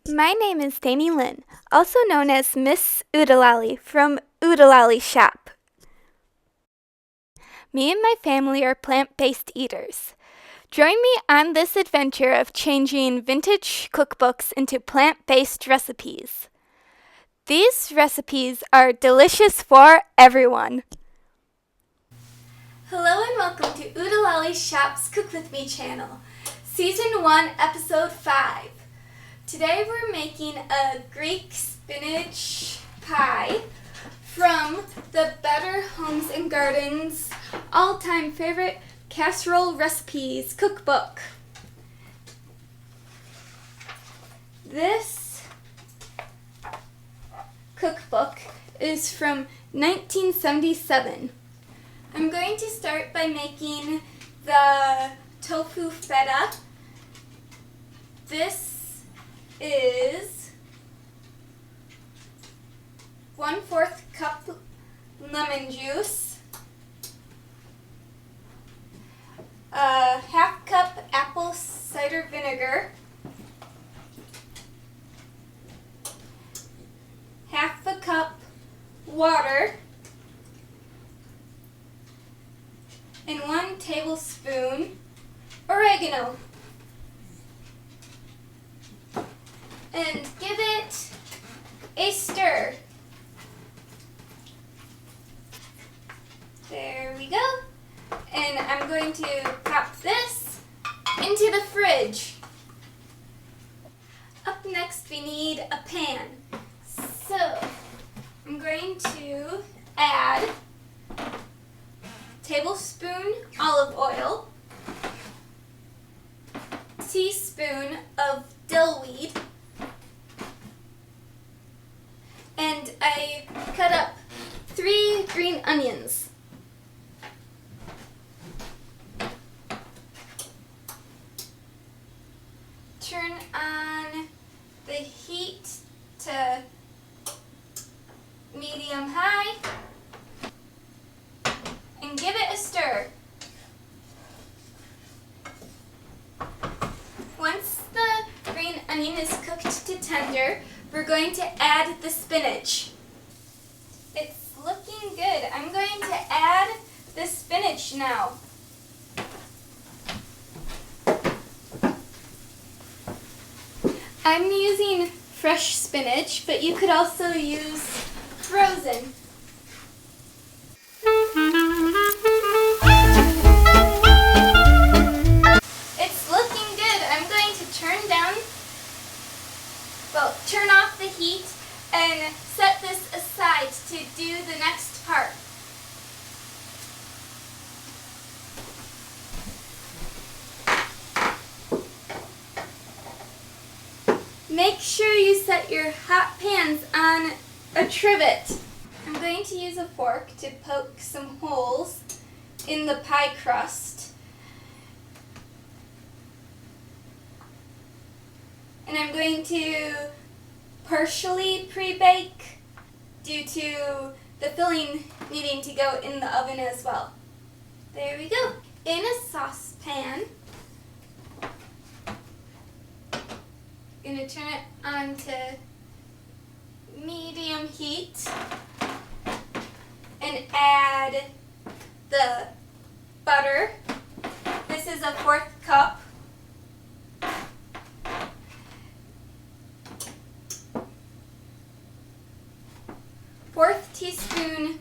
My name is Dani Lynn, also known as Miss Oodelally from Oodelally Shop. Me and my family are plant-based eaters. Join me on this adventure of changing vintage cookbooks into plant-based recipes. These recipes are delicious for everyone. Hello and welcome to Oodelally Shop's Cook With Me channel, Season 1, Episode 5. Today we're making a Greek spinach pie from the Better Homes and Gardens all-time favorite casserole recipes cookbook. This cookbook is from 1977. I'm going to start by making the tofu feta. This is 1/4 cup lemon juice, a 1/2 cup apple cider vinegar, 1/2 cup water, and 1 tablespoon oregano. And give it a stir. There we go. And I'm going to pop this into the fridge. Up next we need a pan. So I'm going to add tablespoon olive oil, teaspoon of dill weed, and I cut up 3 green onions. Turn on the heat to medium high and give it a stir. Once the green onion is cooked to tender, we're going to add the spinach. It's looking good. I'm going to add the spinach now. I'm using fresh spinach, but you could also use frozen. It's looking good. I'm going to turn off the heat and set this aside to do the next part. Make sure you set your hot pans on a trivet. I'm going to use a fork to poke some holes in the pie crust. And I'm going to partially pre-bake due to the filling needing to go in the oven as well. There we go. In a saucepan, I'm going to turn it on to medium heat and add the butter. This is a 1/4 cup. Fourth teaspoon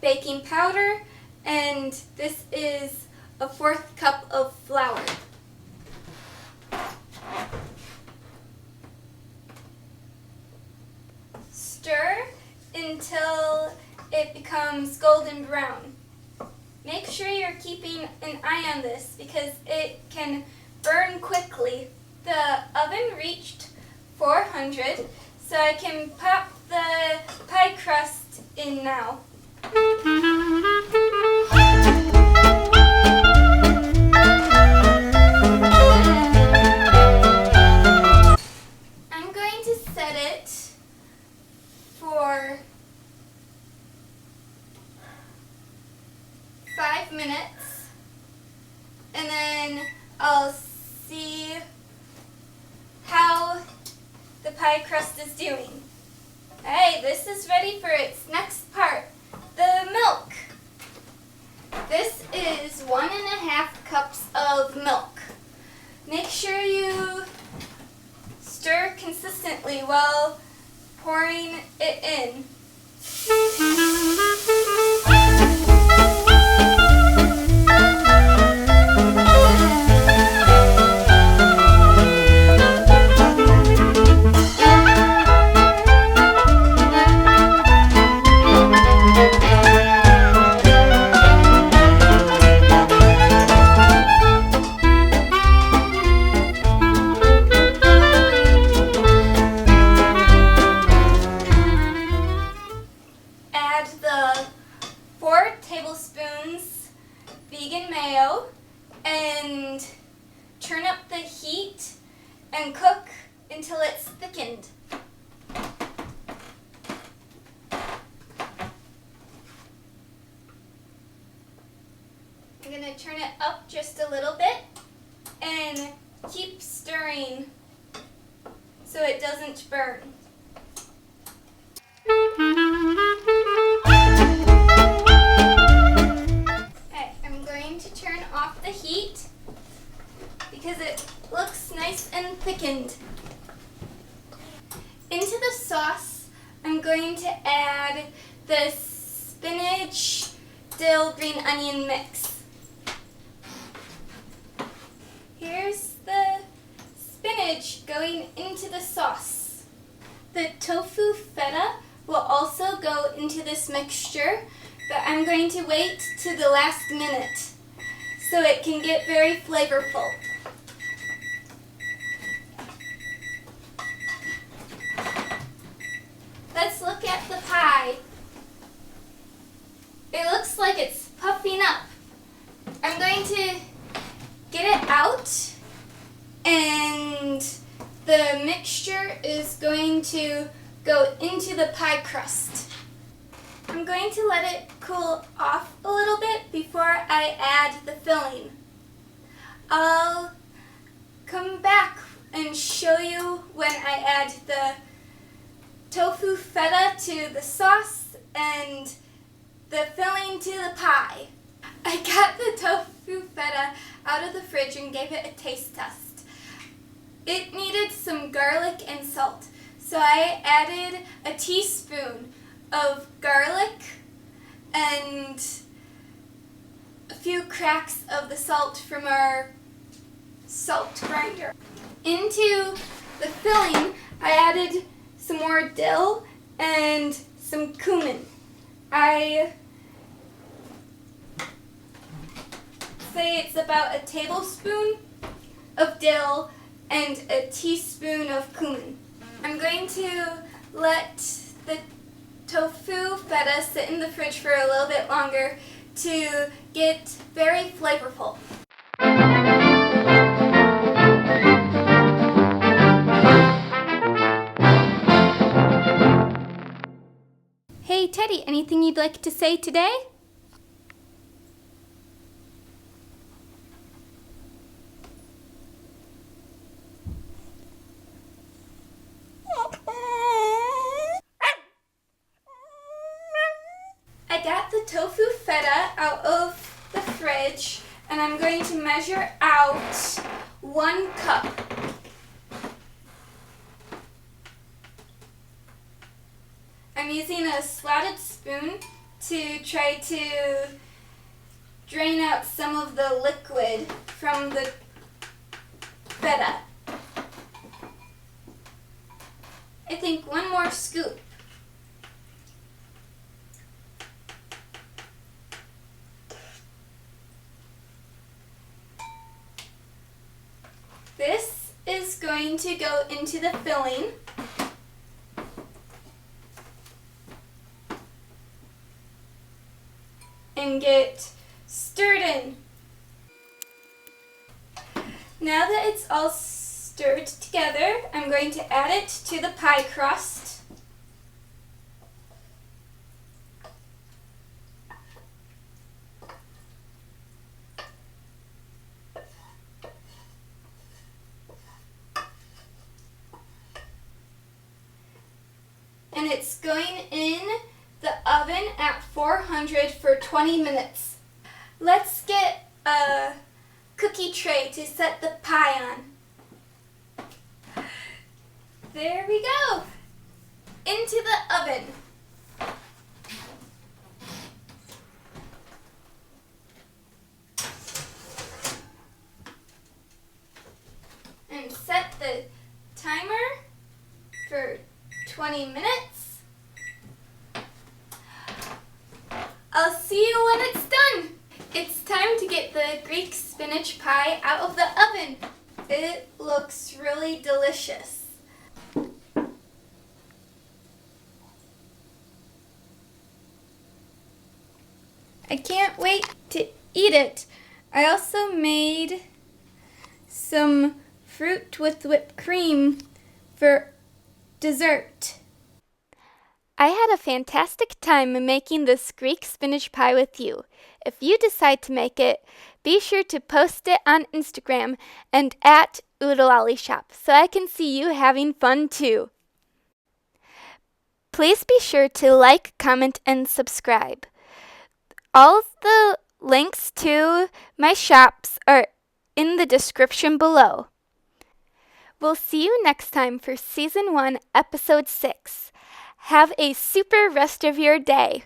baking powder, and this is a 1/4 cup of flour. Stir until it becomes golden brown. Make sure you're keeping an eye on this because it can burn quickly. The oven reached 400, so I can pop the pie crust in now. I'm going to set it for 5 minutes, and then I'll see how the pie pie crust is doing. Alright, this is ready for its next part, the milk. This is 1.5 cups of milk. Make sure you stir consistently while pouring it in. Add the 4 tablespoons vegan mayo and turn up the heat and cook until it's thickened. I'm going to turn it up just a little bit and keep stirring so it doesn't burn. Okay, I'm going to turn off the heat because it looks nice and thickened. Into the sauce, I'm going to add the spinach, dill, green onion mix. Here's the spinach going into the sauce. The tofu feta will also go into this mixture, but I'm going to wait to the last minute so it can get very flavorful. Let's look at the pie. It looks like it's puffing up. I'm going to get it out, and the mixture is going to go into the pie crust. I'm going to let it cool off a little bit before I add the filling. I'll come back and show you when I add the tofu feta to the sauce and the filling to the pie. I got the tofu feta out of the fridge and gave it a taste test. It needed some garlic and salt, so I added a teaspoon of garlic and a few cracks of the salt from our salt grinder. Into the filling, I added some more dill and some cumin. I say it's about a tablespoon of dill and a teaspoon of cumin. I'm going to let the tofu feta sit in the fridge for a little bit longer to get very flavorful. Hey Teddy, anything you'd like to say today? I got the tofu feta out of the fridge and I'm going to measure out 1 cup. I'm using a slotted spoon to try to drain out some of the liquid from the feta. I think 1 more scoop. This is going to go into the filling. And get stirred in. Now that it's all stirred together, I'm going to add it to the pie crust. and it's going in the oven at 400 for 20 minutes. Let's get a cookie tray to set the pie on. There we go. Into the oven. And set the timer for 20 minutes. I'll see you when it's done. It's time to get the Greek spinach pie out of the oven. It looks really delicious. I can't wait to eat it. I also made some fruit with whipped cream for dessert. I had a fantastic time making this Greek spinach pie with you. If you decide to make it, be sure to post it on Instagram and at Oodelally Shop so I can see you having fun too. Please be sure to like, comment, and subscribe. All of the links to my shops are in the description below. We'll see you next time for Season 1, Episode 6. Have a super rest of your day.